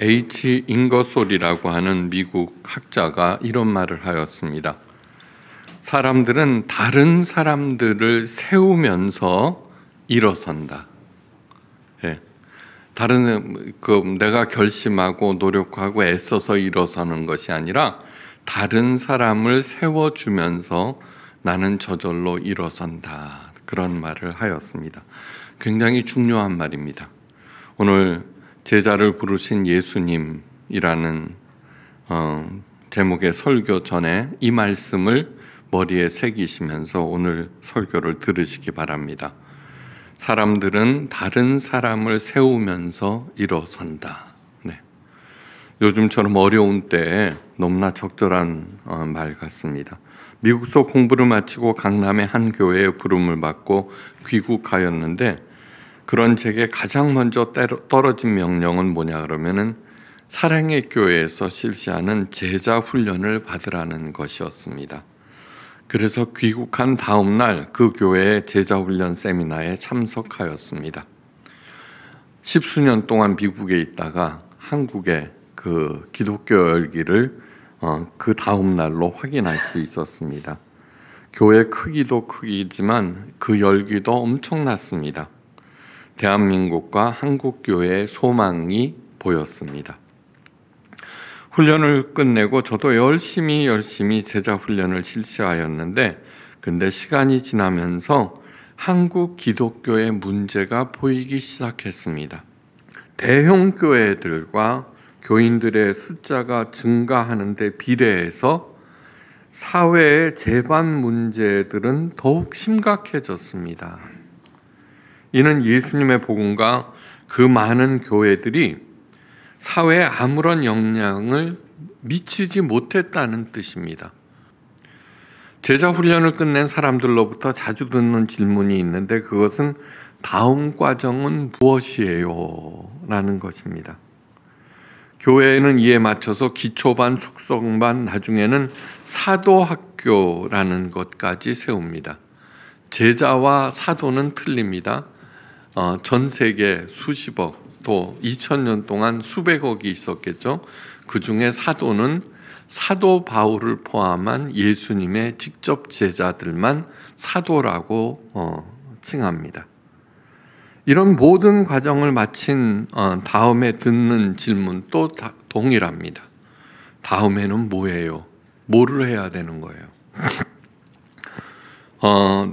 H. 잉거솔이라고 하는 미국 학자가 이런 말을 하였습니다. 사람들은 다른 사람들을 세우면서 일어선다. 내가 결심하고 노력하고 애써서 일어서는 것이 아니라 다른 사람을 세워주면서 나는 저절로 일어선다. 그런 말을 하였습니다. 굉장히 중요한 말입니다. 오늘 제자를 부르신 예수님이라는 제목의 설교 전에 이 말씀을 머리에 새기시면서 오늘 설교를 들으시기 바랍니다. 사람들은 다른 사람을 세우면서 일어선다. 요즘처럼 어려운 때에 너무나 적절한 말 같습니다. 미국서 공부를 마치고 강남의 한 교회에 부름을 받고 귀국하였는데 그런 제게 가장 먼저 떨어진 명령은 뭐냐 그러면은 사랑의 교회에서 실시하는 제자 훈련을 받으라는 것이었습니다. 그래서 귀국한 다음 날 그 교회의 제자 훈련 세미나에 참석하였습니다. 10수년 동안 미국에 있다가 한국의 그 기독교 열기를 그 다음 날로 확인할 수 있었습니다. 교회 크기도 크기지만 그 열기도 엄청났습니다. 대한민국과 한국교회의 소망이 보였습니다. 훈련을 끝내고 저도 열심히 제자 훈련을 실시하였는데 근데 시간이 지나면서 한국 기독교의 문제가 보이기 시작했습니다. 대형 교회들과 교인들의 숫자가 증가하는 데 비례해서 사회의 재반 문제들은 더욱 심각해졌습니다. 이는 예수님의 복음과 그 많은 교회들이 사회에 아무런 영향을 미치지 못했다는 뜻입니다. 제자 훈련을 끝낸 사람들로부터 자주 듣는 질문이 있는데 그것은 다음 과정은 무엇이에요? 라는 것입니다. 교회는 이에 맞춰서 기초반, 숙성반, 나중에는 사도학교라는 것까지 세웁니다. 제자와 사도는 틀립니다. 전 세계 수십억, 또 2000년 동안 수백억이 있었겠죠. 그 중에 사도는 사도 바울을 포함한 예수님의 직접 제자들만 사도라고 칭합니다. 이런 모든 과정을 마친 다음에 듣는 질문 또 동일합니다. 다음에는 뭐예요? 뭐를 해야 되는 거예요?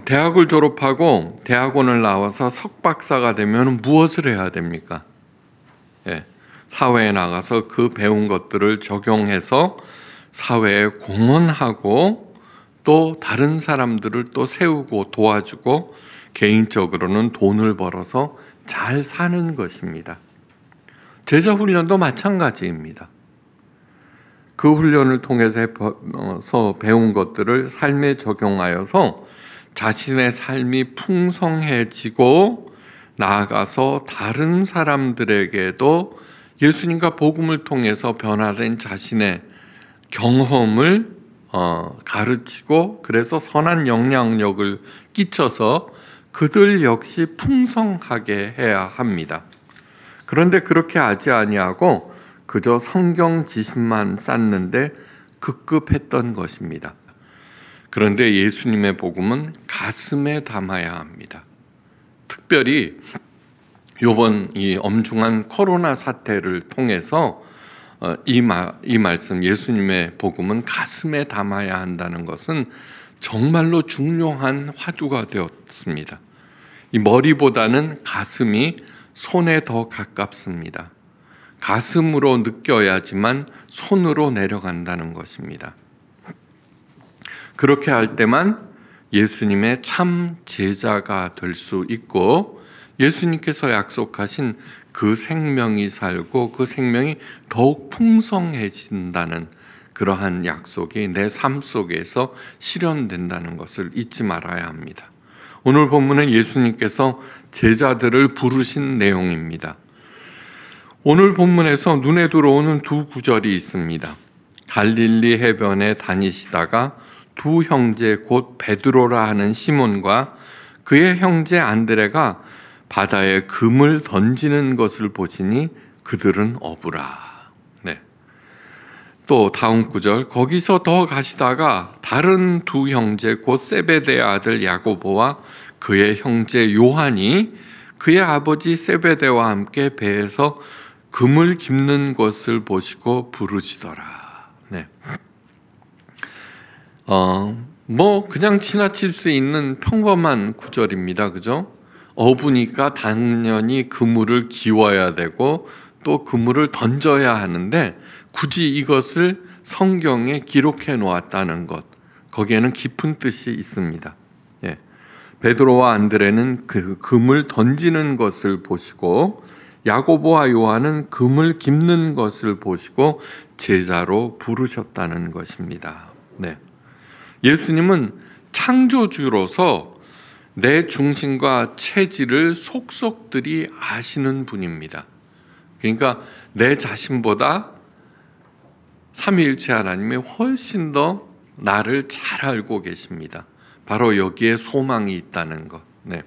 대학을 졸업하고 대학원을 나와서 석박사가 되면 무엇을 해야 됩니까? 사회에 나가서 그 배운 것들을 적용해서 사회에 공헌하고 또 다른 사람들을 또 세우고 도와주고 개인적으로는 돈을 벌어서 잘 사는 것입니다. 제자 훈련도 마찬가지입니다. 그 훈련을 통해서 배운 것들을 삶에 적용하여서 자신의 삶이 풍성해지고 나아가서 다른 사람들에게도 예수님과 복음을 통해서 변화된 자신의 경험을 가르치고 그래서 선한 영향력을 끼쳐서 그들 역시 풍성하게 해야 합니다. 그런데 그렇게 하지 아니하고 그저 성경 지식만 쌓는데 급급했던 것입니다. 그런데 예수님의 복음은 가슴에 담아야 합니다. 특별히 이번 이 엄중한 코로나 사태를 통해서 이 말씀 예수님의 복음은 가슴에 담아야 한다는 것은 정말로 중요한 화두가 되었습니다. 이 머리보다는 가슴이 손에 더 가깝습니다. 가슴으로 느껴야지만 손으로 내려간다는 것입니다. 그렇게 할 때만 예수님의 참 제자가 될 수 있고 예수님께서 약속하신 그 생명이 살고 그 생명이 더욱 풍성해진다는 그러한 약속이 내 삶 속에서 실현된다는 것을 잊지 말아야 합니다. 오늘 본문은 예수님께서 제자들을 부르신 내용입니다. 오늘 본문에서 눈에 들어오는 두 구절이 있습니다. 갈릴리 해변에 다니시다가 두 형제 곧 베드로라 하는 시몬과 그의 형제 안드레가 바다에 금을 던지는 것을 보시니 그들은 어부라. 또 다음 구절, 거기서 더 가시다가 다른 두 형제 곧 세베대의 아들 야고보와 그의 형제 요한이 그의 아버지 세베대와 함께 배에서 금을 깁는 것을 보시고 부르시더라. 네. 그냥 지나칠 수 있는 평범한 구절입니다. 그죠? 어부니까 당연히 그물을 기워야 되고 또 그물을 던져야 하는데 굳이 이것을 성경에 기록해 놓았다는 것, 거기에는 깊은 뜻이 있습니다. 예. 베드로와 안드레는 그 금을 던지는 것을 보시고 야고보와 요한은 금을 깁는 것을 보시고 제자로 부르셨다는 것입니다. 네. 예수님은 창조주로서 내 중심과 체질을 속속들이 아시는 분입니다. 그러니까 내 자신보다 삼위일체 하나님이 훨씬 더 나를 잘 알고 계십니다. 바로 여기에 소망이 있다는 것. 네.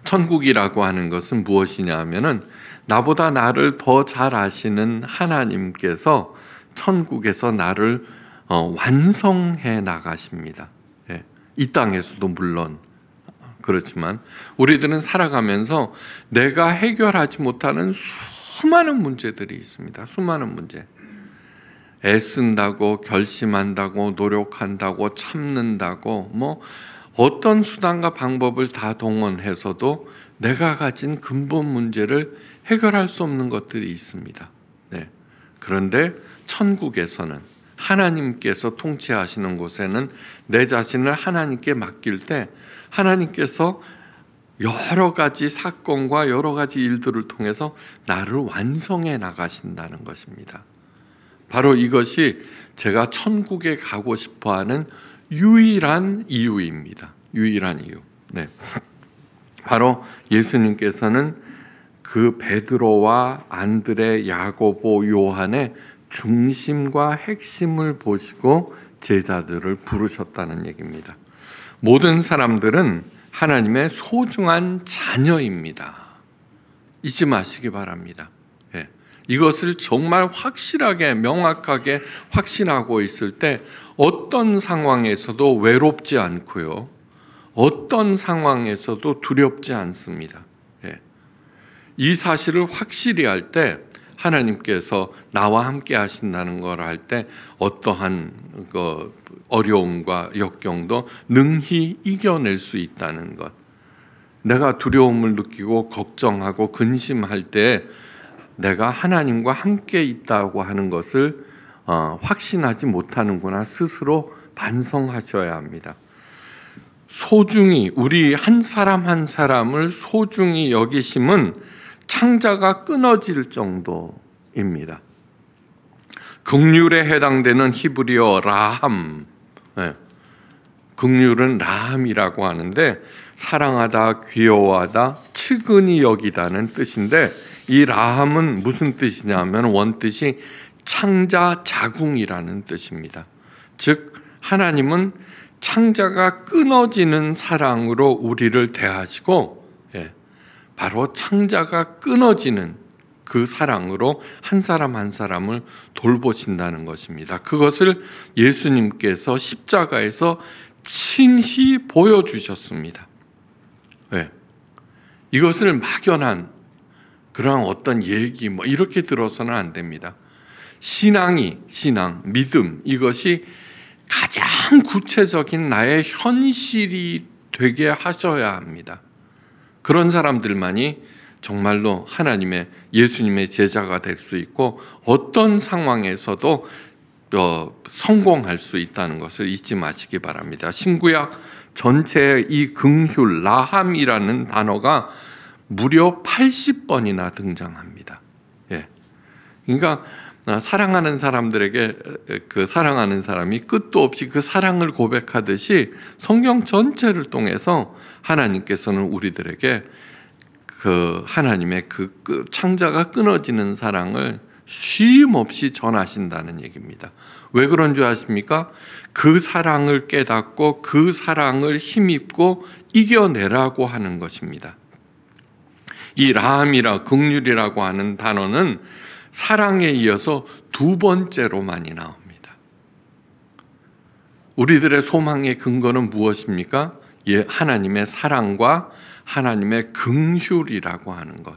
천국이라고 하는 것은 무엇이냐 하면은 나보다 나를 더 잘 아시는 하나님께서 천국에서 나를 완성해 나가십니다. 예. 이 땅에서도 물론 그렇지만 우리들은 살아가면서 내가 해결하지 못하는 수많은 문제들이 있습니다. 수많은 문제. 애쓴다고, 결심한다고, 노력한다고, 참는다고, 어떤 수단과 방법을 다 동원해서도 내가 가진 근본 문제를 해결할 수 없는 것들이 있습니다. 네. 그런데 천국에서는 하나님께서 통치하시는 곳에는 내 자신을 하나님께 맡길 때 하나님께서 여러 가지 사건과 여러 가지 일들을 통해서 나를 완성해 나가신다는 것입니다. 바로 이것이 제가 천국에 가고 싶어하는 유일한 이유입니다. 유일한 이유. 네. 바로 예수님께서는 그 베드로와 안드레, 야고보, 요한의 중심과 핵심을 보시고 제자들을 부르셨다는 얘기입니다. 모든 사람들은 하나님의 소중한 자녀입니다. 잊지 마시기 바랍니다. 예. 이것을 정말 확실하게 명확하게 확신하고 있을 때 어떤 상황에서도 외롭지 않고요. 어떤 상황에서도 두렵지 않습니다. 예. 이 사실을 확실히 할 때 하나님께서 나와 함께 하신다는 걸 할 때 어떠한 어려움과 역경도 능히 이겨낼 수 있다는 것. 내가 두려움을 느끼고 걱정하고 근심할 때 내가 하나님과 함께 있다고 하는 것을 확신하지 못하는구나 스스로 반성하셔야 합니다. 소중히 우리 한 사람 한 사람을 소중히 여기심은 창자가 끊어질 정도입니다. 긍휼에 해당되는 히브리어 라함, 긍휼은 라함이라고 하는데 사랑하다, 귀여워하다, 측은히 여기다는 뜻인데 이 라함은 무슨 뜻이냐면 원뜻이 창자 자궁이라는 뜻입니다. 즉 하나님은 창자가 끊어지는 사랑으로 우리를 대하시고 바로 창자가 끊어지는 그 사랑으로 한 사람 한 사람을 돌보신다는 것입니다. 그것을 예수님께서 십자가에서 친히 보여주셨습니다. 왜? 이것을 막연한 그런 어떤 얘기 이렇게 들어서는 안 됩니다. 신앙, 믿음 이것이 가장 구체적인 나의 현실이 되게 하셔야 합니다. 그런 사람들만이 정말로 하나님의 예수님의 제자가 될 수 있고 어떤 상황에서도 성공할 수 있다는 것을 잊지 마시기 바랍니다. 신구약 전체의 이 긍휼, 라함이라는 단어가 무려 80번이나 등장합니다. 예. 그러니까 사랑하는 사람들에게 그 사랑하는 사람이 끝도 없이 그 사랑을 고백하듯이 성경 전체를 통해서 하나님께서는 우리들에게 그 하나님의 그 창자가 끊어지는 사랑을 쉼 없이 전하신다는 얘기입니다. 왜 그런 줄 아십니까? 그 사랑을 깨닫고 그 사랑을 힘입고 이겨내라고 하는 것입니다. 이 라함이라 긍휼이라고 하는 단어는 사랑에 이어서 두 번째로 많이 나옵니다. 우리들의 소망의 근거는 무엇입니까? 하나님의 사랑과 하나님의 긍휼이라고 하는 것.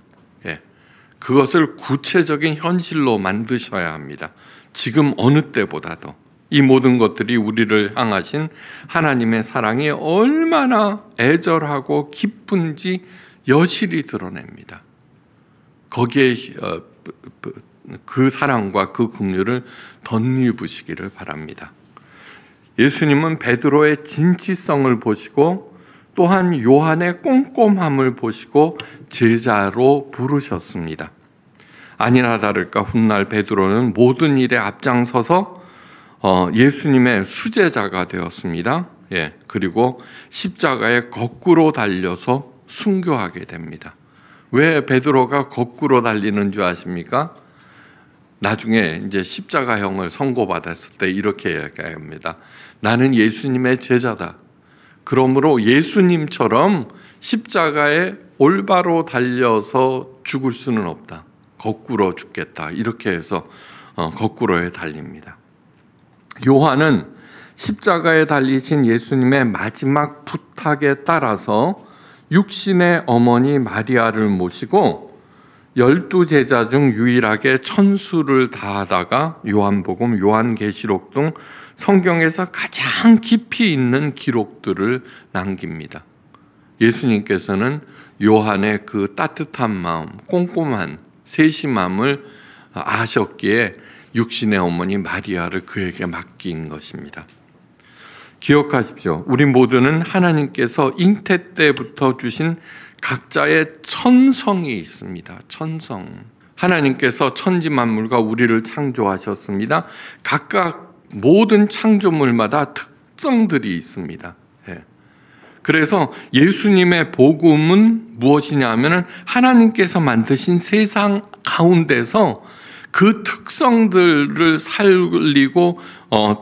그것을 구체적인 현실로 만드셔야 합니다. 지금 어느 때보다도 이 모든 것들이 우리를 향하신 하나님의 사랑이 얼마나 애절하고 기쁜지 여실히 드러냅니다. 거기에 그 사랑과 그 긍휼을 덧입으시기를 바랍니다. 예수님은 베드로의 진취성을 보시고 또한 요한의 꼼꼼함을 보시고 제자로 부르셨습니다. 아니나 다를까 훗날 베드로는 모든 일에 앞장서서 예수님의 수제자가 되었습니다. 그리고 십자가에 거꾸로 달려서 순교하게 됩니다. 왜 베드로가 거꾸로 달리는 줄 아십니까? 나중에 이제 십자가형을 선고받았을 때 이렇게 얘기합니다. 나는 예수님의 제자다. 그러므로 예수님처럼 십자가에 올바로 달려서 죽을 수는 없다. 거꾸로 죽겠다. 이렇게 해서 거꾸로에 달립니다. 요한은 십자가에 달리신 예수님의 마지막 부탁에 따라서 육신의 어머니 마리아를 모시고 12제자 중 유일하게 천수를 다하다가 요한복음, 요한계시록 등 성경에서 가장 깊이 있는 기록들을 남깁니다. 예수님께서는 요한의 그 따뜻한 마음, 꼼꼼한 세심함을 아셨기에 육신의 어머니 마리아를 그에게 맡긴 것입니다. 기억하십시오. 우리 모두는 하나님께서 잉태 때부터 주신 각자의 천성이 있습니다. 천성. 하나님께서 천지 만물과 우리를 창조하셨습니다. 각각 모든 창조물마다 특성들이 있습니다. 그래서 예수님의 복음은 무엇이냐면은 하나님께서 만드신 세상 가운데서 그 특성들을 살리고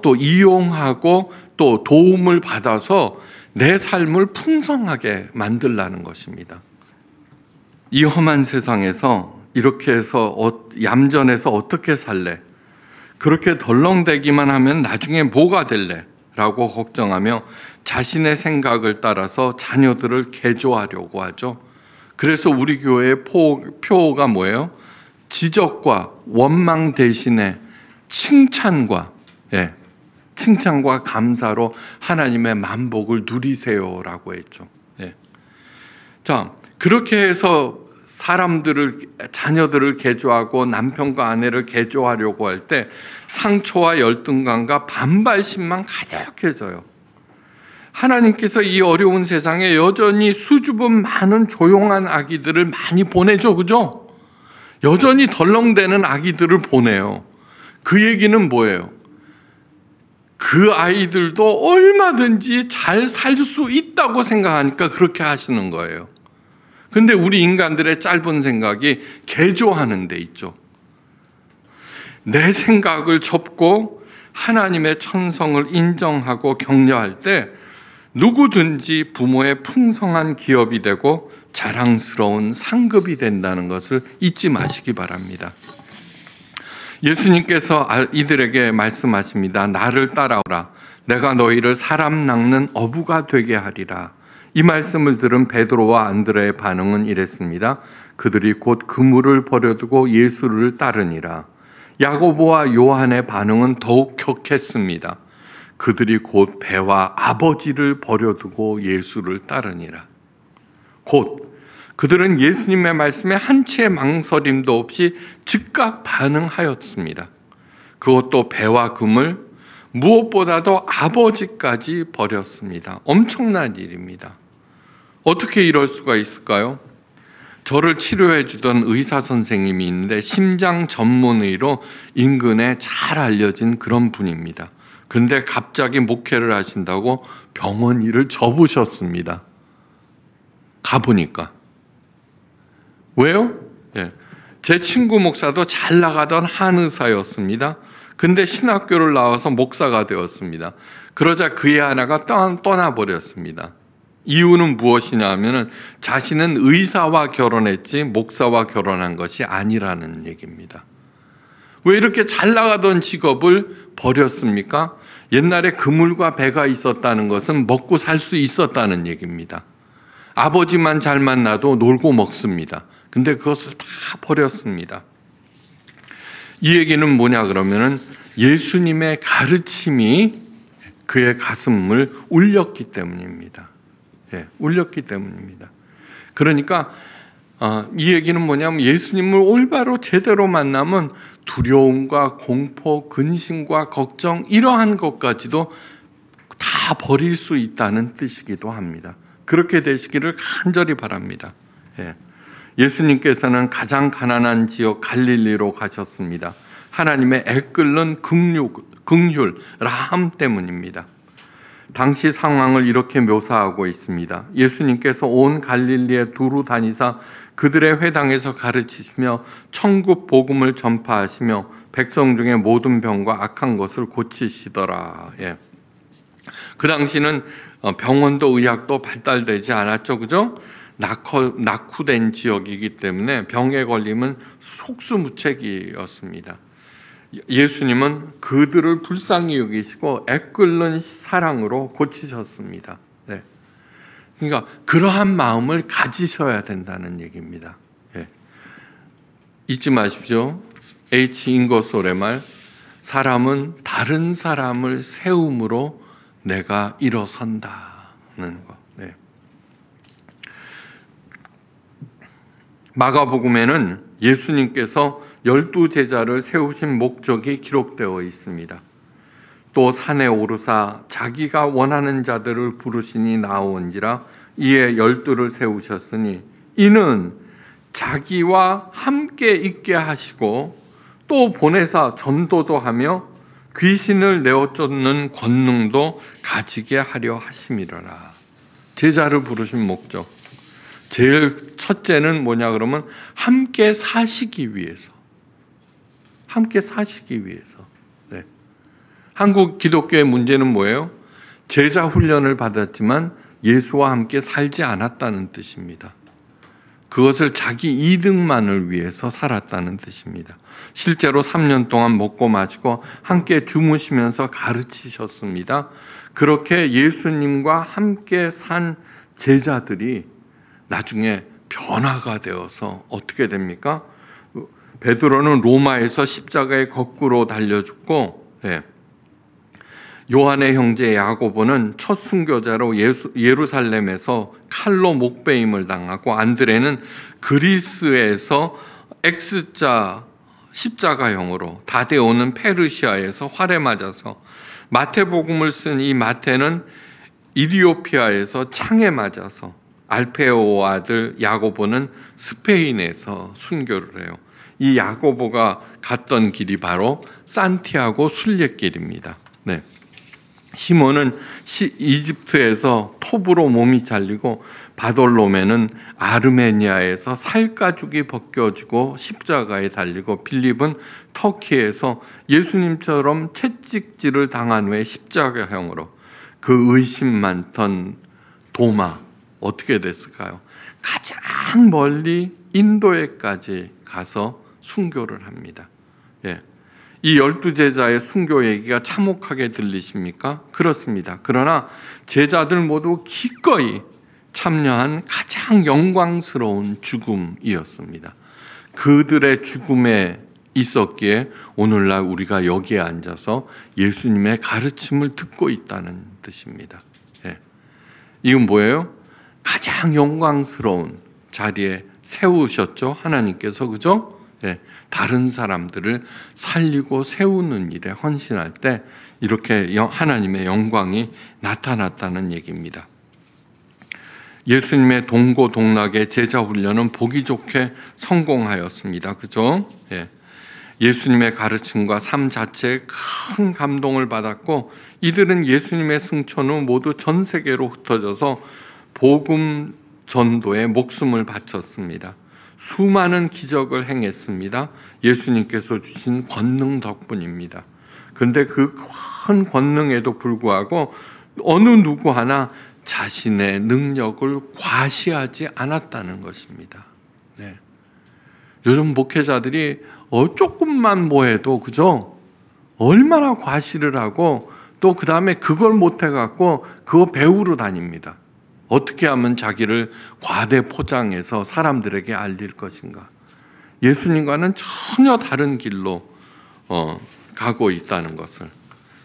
또 이용하고 또 도움을 받아서 내 삶을 풍성하게 만들라는 것입니다. 이 험한 세상에서 이렇게 해서 얌전해서 어떻게 살래? 그렇게 덜렁대기만 하면 나중에 뭐가 될래? 라고 걱정하며 자신의 생각을 따라서 자녀들을 개조하려고 하죠. 그래서 우리 교회의 표어가 뭐예요? 지적과 원망 대신에 칭찬과 감사로 하나님의 만복을 누리세요라고 했죠. 자, 그렇게 해서 자녀들을 개조하고 남편과 아내를 개조하려고 할 때 상처와 열등감과 반발심만 가득해져요. 하나님께서 이 어려운 세상에 여전히 수줍음 많은 조용한 아기들을 많이 보내죠, 그죠? 여전히 덜렁대는 아기들을 보내요. 그 얘기는 뭐예요? 그 아이들도 얼마든지 잘 살 수 있다고 생각하니까 그렇게 하시는 거예요. 근데 우리 인간들의 짧은 생각이 개조하는 데 있죠. 내 생각을 접고 하나님의 천성을 인정하고 격려할 때 누구든지 부모의 풍성한 기업이 되고 자랑스러운 상급이 된다는 것을 잊지 마시기 바랍니다. 예수님께서 이들에게 말씀하십니다. 나를 따라오라. 내가 너희를 사람 낚는 어부가 되게 하리라. 이 말씀을 들은 베드로와 안드레의 반응은 이랬습니다. 그들이 곧 그물을 버려두고 예수를 따르니라. 야고보와 요한의 반응은 더욱 격했습니다. 그들이 곧 배와 아버지를 버려두고 예수를 따르니라. 곧 그들은 예수님의 말씀에 한치의 망설임도 없이 즉각 반응하였습니다. 그것도 배와 그물, 무엇보다도 아버지까지 버렸습니다. 엄청난 일입니다. 어떻게 이럴 수가 있을까요? 저를 치료해 주던 의사 선생님이 있는데 심장 전문의로 인근에 잘 알려진 그런 분입니다. 근데 갑자기 목회를 하신다고 병원 일을 접으셨습니다. 가보니까. 왜요? 제 친구 목사도 잘 나가던 한의사였습니다. 근데 신학교를 나와서 목사가 되었습니다. 그러자 그의 하나가 떠나버렸습니다. 이유는 무엇이냐 하면 자신은 의사와 결혼했지 목사와 결혼한 것이 아니라는 얘기입니다. 왜 이렇게 잘 나가던 직업을 버렸습니까? 옛날에 그물과 배가 있었다는 것은 먹고 살 수 있었다는 얘기입니다. 아버지만 잘 만나도 놀고 먹습니다. 근데 그것을 다 버렸습니다. 이 얘기는 뭐냐 그러면은 예수님의 가르침이 그의 가슴을 울렸기 때문입니다. 울렸기 때문입니다. 그러니까 이 얘기는 뭐냐면 예수님을 올바로 제대로 만나면 두려움과 공포, 근심과 걱정 이러한 것까지도 다 버릴 수 있다는 뜻이기도 합니다. 그렇게 되시기를 간절히 바랍니다. 예수님께서는 가장 가난한 지역 갈릴리로 가셨습니다. 하나님의 애끓는 긍휼, 라함 때문입니다. 당시 상황을 이렇게 묘사하고 있습니다. 예수님께서 온 갈릴리에 두루 다니사 그들의 회당에서 가르치시며 천국 복음을 전파하시며 백성 중에 모든 병과 악한 것을 고치시더라. 그 당시는 병원도 의학도 발달되지 않았죠. 그죠? 낙후된 지역이기 때문에 병에 걸리면 속수무책이었습니다. 예수님은 그들을 불쌍히 여기시고 애끓는 사랑으로 고치셨습니다. 그러니까 그러한 마음을 가지셔야 된다는 얘기입니다. 잊지 마십시오. H. 잉거솔의 말, 사람은 다른 사람을 세움으로 내가 일어선다는 거. 마가복음에는 예수님께서 12제자를 세우신 목적이 기록되어 있습니다. 또 산에 오르사 자기가 원하는 자들을 부르시니 나온지라 이에 12를 세우셨으니 이는 자기와 함께 있게 하시고 또 보내사 전도도 하며 귀신을 내어 쫓는 권능도 가지게 하려 하심이라라. 제자를 부르신 목적. 제일 첫째는 뭐냐 그러면 함께 사시기 위해서. 함께 사시기 위해서. 한국 기독교의 문제는 뭐예요? 제자 훈련을 받았지만 예수와 함께 살지 않았다는 뜻입니다. 그것을 자기 이득만을 위해서 살았다는 뜻입니다. 실제로 3년 동안 먹고 마시고 함께 주무시면서 가르치셨습니다. 그렇게 예수님과 함께 산 제자들이 나중에 변화가 되어서 어떻게 됩니까? 베드로는 로마에서 십자가에 거꾸로 달려 죽고 요한의 형제 야고보는 첫 순교자로 예루살렘에서 칼로 목베임을 당하고 안드레는 그리스에서 X자 십자가형으로 다데오는 페르시아에서 활에 맞아서 마태복음을 쓴 이 마태는 이디오피아에서 창에 맞아서 알페오 아들 야고보는 스페인에서 순교를 해요. 이 야고보가 갔던 길이 바로 산티아고 순례길입니다. 시몬은 이집트에서 톱으로 몸이 잘리고 바돌로메는 아르메니아에서 살가죽이 벗겨지고 십자가에 달리고 빌립은 터키에서 예수님처럼 채찍질을 당한 후에 십자가형으로 그 의심 많던 도마 어떻게 됐을까요? 가장 멀리 인도에까지 가서 순교를 합니다. 이 12제자의 순교 얘기가 참혹하게 들리십니까? 그렇습니다. 그러나 제자들 모두 기꺼이 참여한 가장 영광스러운 죽음이었습니다. 그들의 죽음에 있었기에 오늘날 우리가 여기에 앉아서 예수님의 가르침을 듣고 있다는 뜻입니다. 이건 뭐예요? 가장 영광스러운 자리에 세우셨죠. 하나님께서. 그죠? 다른 사람들을 살리고 세우는 일에 헌신할 때 이렇게 하나님의 영광이 나타났다는 얘기입니다. 예수님의 동고동락의 제자 훈련은 보기 좋게 성공하였습니다. 그죠? 예수님의 가르침과 삶 자체에 큰 감동을 받았고 이들은 예수님의 승천 후 모두 전 세계로 흩어져서 복음 전도에 목숨을 바쳤습니다. 수많은 기적을 행했습니다. 예수님께서 주신 권능 덕분입니다. 그런데 그 큰 권능에도 불구하고 어느 누구 하나 자신의 능력을 과시하지 않았다는 것입니다. 요즘 목회자들이 조금만 뭐 해도 그죠? 얼마나 과시를 하고 또 그 다음에 그걸 못해갖고 그거 배우러 다닙니다. 어떻게 하면 자기를 과대 포장해서 사람들에게 알릴 것인가. 예수님과는 전혀 다른 길로 가고 있다는 것을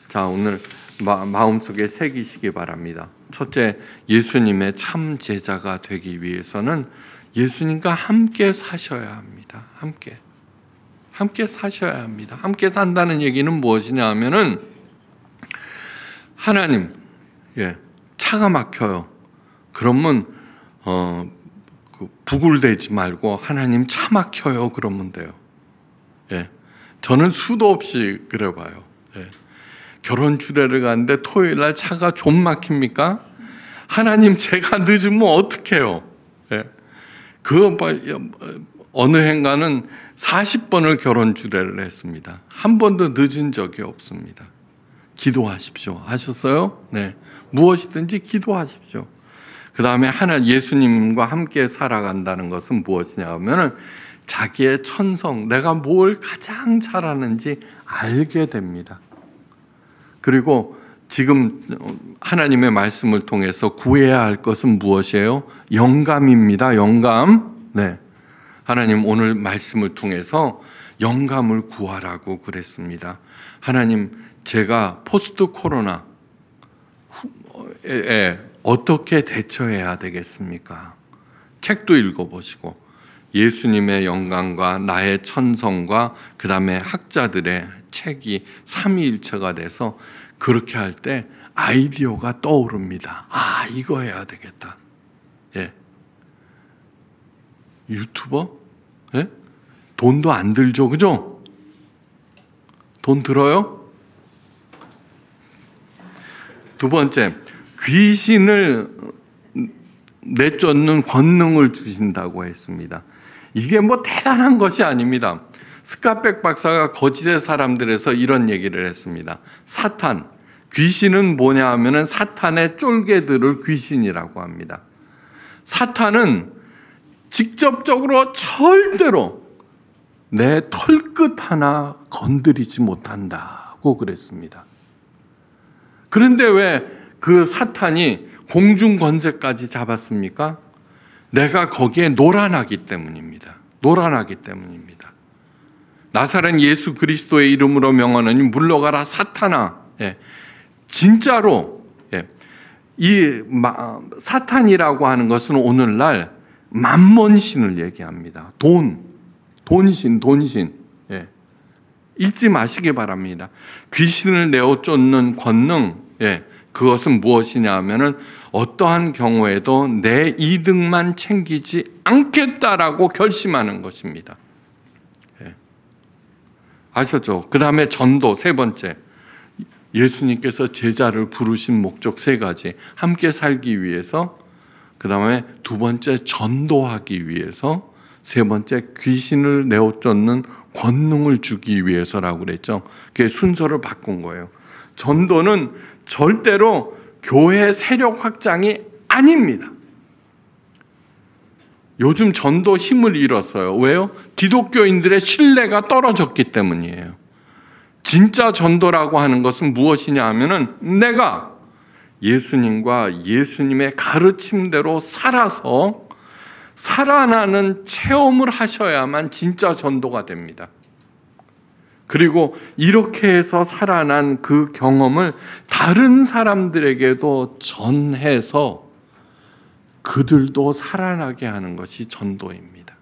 자 오늘 마음속에 새기시기 바랍니다. 첫째, 예수님의 참 제자가 되기 위해서는 예수님과 함께 사셔야 합니다. 함께 사셔야 합니다. 함께 산다는 얘기는 무엇이냐 하면은 하나님, 차가 막혀요. 그러면 부글대지 말고 하나님 차 막혀요. 그러면 돼요. 저는 수도 없이 그래봐요. 결혼 주례를 가는데 토요일 날 차가 좀 막힙니까? 하나님 제가 늦으면 어떡해요? 어느 해인가는 40번을 결혼 주례를 했습니다. 한 번도 늦은 적이 없습니다. 기도하십시오. 하셨어요? 네. 무엇이든지 기도하십시오. 그 다음에 예수님과 함께 살아간다는 것은 무엇이냐 하면은 자기의 천성, 내가 뭘 가장 잘하는지 알게 됩니다. 그리고 지금 하나님의 말씀을 통해서 구해야 할 것은 무엇이에요? 영감입니다. 영감. 네. 하나님 오늘 말씀을 통해서 영감을 구하라고 그랬습니다. 하나님, 제가 포스트 코로나에 어떻게 대처해야 되겠습니까? 책도 읽어보시고 예수님의 영감과 나의 천성과 그 다음에 학자들의 책이 삼위일체가 돼서 그렇게 할 때 아이디어가 떠오릅니다. 이거 해야 되겠다. 유튜버? 돈도 안 들죠, 그죠? 돈 들어요? 두 번째, 귀신을 내쫓는 권능을 주신다고 했습니다. 이게 뭐 대단한 것이 아닙니다. 스카백 박사가 거짓의 사람들에서 이런 얘기를 했습니다. 사탄, 귀신은 뭐냐 하면은 사탄의 쫄개들을 귀신이라고 합니다. 사탄은 직접적으로 절대로 내 털끝 하나 건드리지 못한다고 그랬습니다. 그런데 왜 그 사탄이 공중 권세까지 잡았습니까? 내가 거기에 노란하기 때문입니다. 노란하기 때문입니다. 나사렛 예수 그리스도의 이름으로 명하노니 물러가라 사탄아. 진짜로 이 사탄이라고 하는 것은 오늘날 만몬신을 얘기합니다. 돈신. 잊지 마시기 바랍니다. 귀신을 내어 쫓는 권능, 그것은 무엇이냐 하면은 어떠한 경우에도 내 이득만 챙기지 않겠다라고 결심하는 것입니다. 아셨죠? 그 다음에 전도, 세 번째. 예수님께서 제자를 부르신 목적 세 가지. 함께 살기 위해서, 그 다음에 두 번째 전도하기 위해서, 세 번째 귀신을 내어 쫓는 권능을 주기 위해서라고 그랬죠. 그게 순서를 바꾼 거예요. 전도는 절대로 교회 세력 확장이 아닙니다. 요즘 전도 힘을 잃었어요. 왜요? 기독교인들의 신뢰가 떨어졌기 때문이에요. 진짜 전도라고 하는 것은 무엇이냐 하면은 내가 예수님과 예수님의 가르침대로 살아서 살아나는 체험을 하셔야만 진짜 전도가 됩니다. 그리고 이렇게 해서 살아난 그 경험을 다른 사람들에게도 전해서 그들도 살아나게 하는 것이 전도입니다.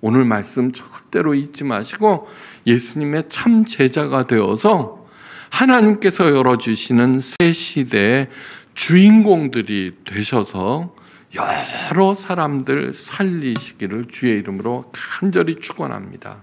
오늘 말씀 절대로 잊지 마시고 예수님의 참 제자가 되어서 하나님께서 열어주시는 새 시대의 주인공들이 되셔서 여러 사람들 살리시기를 주의 이름으로 간절히 축원합니다.